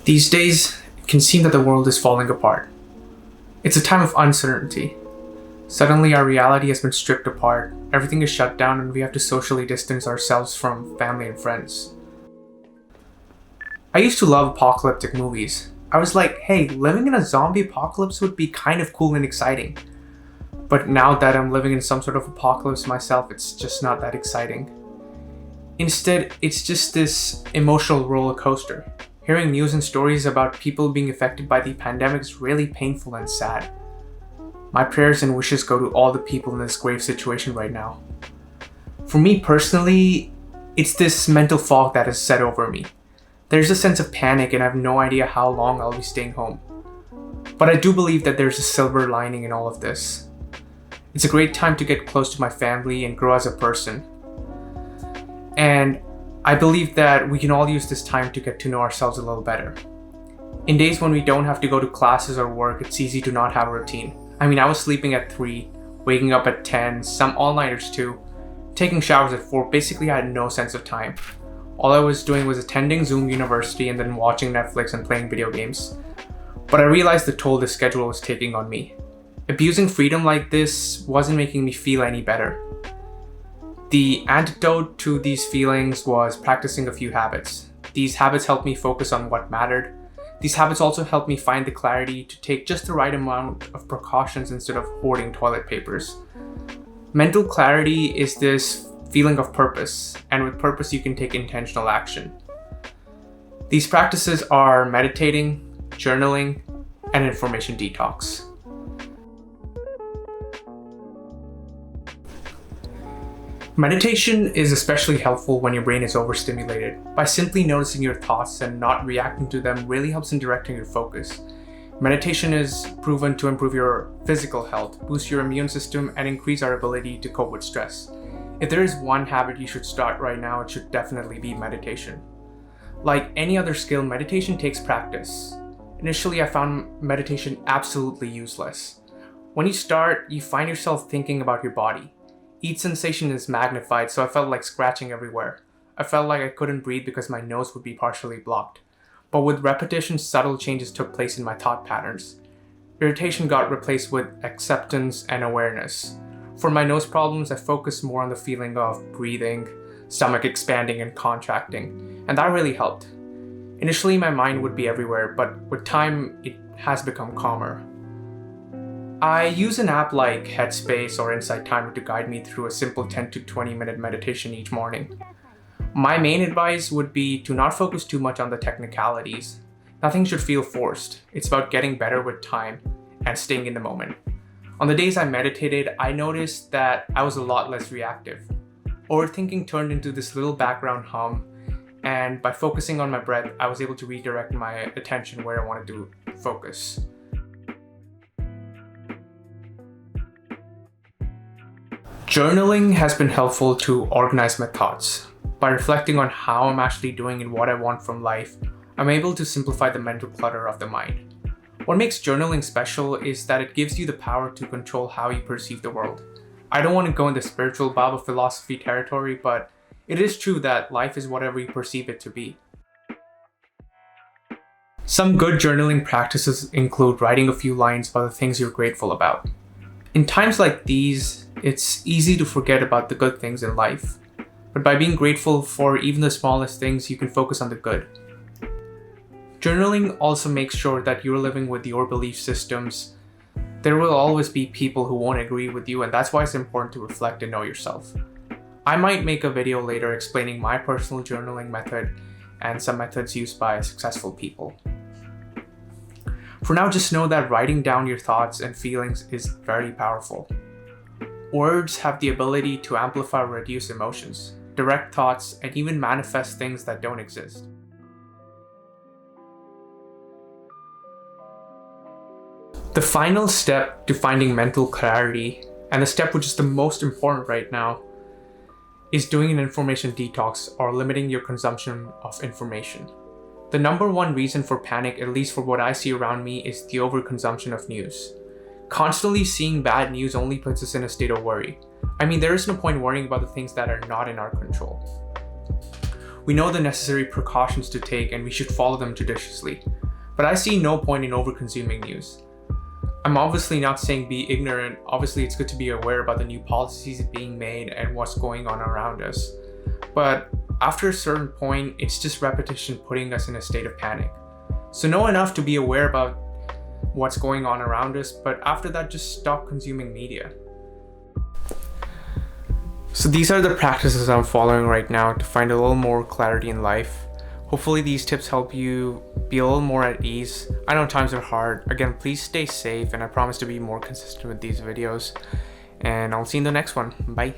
These days, it can seem that the world is falling apart. It's a time of uncertainty. Suddenly, our reality has been stripped apart, everything is shut down, and we have to socially distance ourselves from family and friends. I used to love apocalyptic movies. I was like, hey, living in a zombie apocalypse would be kind of cool and exciting. But now that I'm living in some sort of apocalypse myself, it's just not that exciting. Instead, it's just this emotional roller coaster. Hearing news and stories about people being affected by the pandemic is really painful and sad. My prayers and wishes go to all the people in this grave situation right now. For me personally, it's this mental fog that has set over me. There's a sense of panic and I have no idea how long I'll be staying home. But I do believe that there's a silver lining in all of this. It's a great time to get close to my family and grow as a person. And I believe that we can all use this time to get to know ourselves a little better. In days when we don't have to go to classes or work, it's easy to not have a routine. I was sleeping at 3, waking up at 10, some all-nighters too, taking showers at 4. Basically, I had no sense of time. All I was doing was attending Zoom University and then watching Netflix and playing video games. But I realized the toll this schedule was taking on me. Abusing freedom like this wasn't making me feel any better. The antidote to these feelings was practicing a few habits. These habits helped me focus on what mattered. These habits also helped me find the clarity to take just the right amount of precautions instead of hoarding toilet papers. Mental clarity is this feeling of purpose, and with purpose you can take intentional action. These practices are meditating, journaling, and information detox. Meditation is especially helpful when your brain is overstimulated. By simply noticing your thoughts and not reacting to them really helps in directing your focus. Meditation is proven to improve your physical health, boost your immune system, and increase our ability to cope with stress. If there is one habit you should start right now, it should definitely be meditation. Like any other skill, meditation takes practice. Initially, I found meditation absolutely useless. When you start, you find yourself thinking about your body. Each sensation is magnified, so I felt like scratching everywhere. I felt like I couldn't breathe because my nose would be partially blocked. But with repetition, subtle changes took place in my thought patterns. Irritation got replaced with acceptance and awareness. For my nose problems, I focused more on the feeling of breathing, stomach expanding and contracting, and that really helped. Initially, my mind would be everywhere, but with time, it has become calmer. I use an app like Headspace or Insight Timer to guide me through a simple 10 to 20 minute meditation each morning. My main advice would be to not focus too much on the technicalities. Nothing should feel forced. It's about getting better with time and staying in the moment. On the days I meditated, I noticed that I was a lot less reactive. Overthinking turned into this little background hum, and by focusing on my breath, I was able to redirect my attention where I wanted to focus. Journaling has been helpful to organize my thoughts. By reflecting on how I'm actually doing and what I want from life, I'm able to simplify the mental clutter of the mind. What makes journaling special is that it gives you the power to control how you perceive the world. I don't want to go in the spiritual Bible philosophy territory, but it is true that life is whatever you perceive it to be. Some good journaling practices include writing a few lines about the things you're grateful about. In times like these, it's easy to forget about the good things in life. But by being grateful for even the smallest things, you can focus on the good. Journaling also makes sure that you're living with your belief systems. There will always be people who won't agree with you, and that's why it's important to reflect and know yourself. I might make a video later explaining my personal journaling method and some methods used by successful people. For now, just know that writing down your thoughts and feelings is very powerful. Words have the ability to amplify or reduce emotions, direct thoughts, and even manifest things that don't exist. The final step to finding mental clarity, and the step which is the most important right now, is doing an information detox or limiting your consumption of information. The number one reason for panic, at least for what I see around me, is the overconsumption of news. Constantly seeing bad news only puts us in a state of worry. There is no point worrying about the things that are not in our control. We know the necessary precautions to take and we should follow them judiciously. But I see no point in over-consuming news. I'm obviously not saying be ignorant. Obviously, it's good to be aware about the new policies being made and what's going on around us. But after a certain point, it's just repetition putting us in a state of panic. So know enough to be aware about what's going on around us, but after that, just stop consuming media. So these are the practices I'm following right now to find a little more clarity in life. Hopefully these tips help you be a little more at ease. I know times are hard. Again, please stay safe, and I promise to be more consistent with these videos. And I'll see you in the next one. Bye.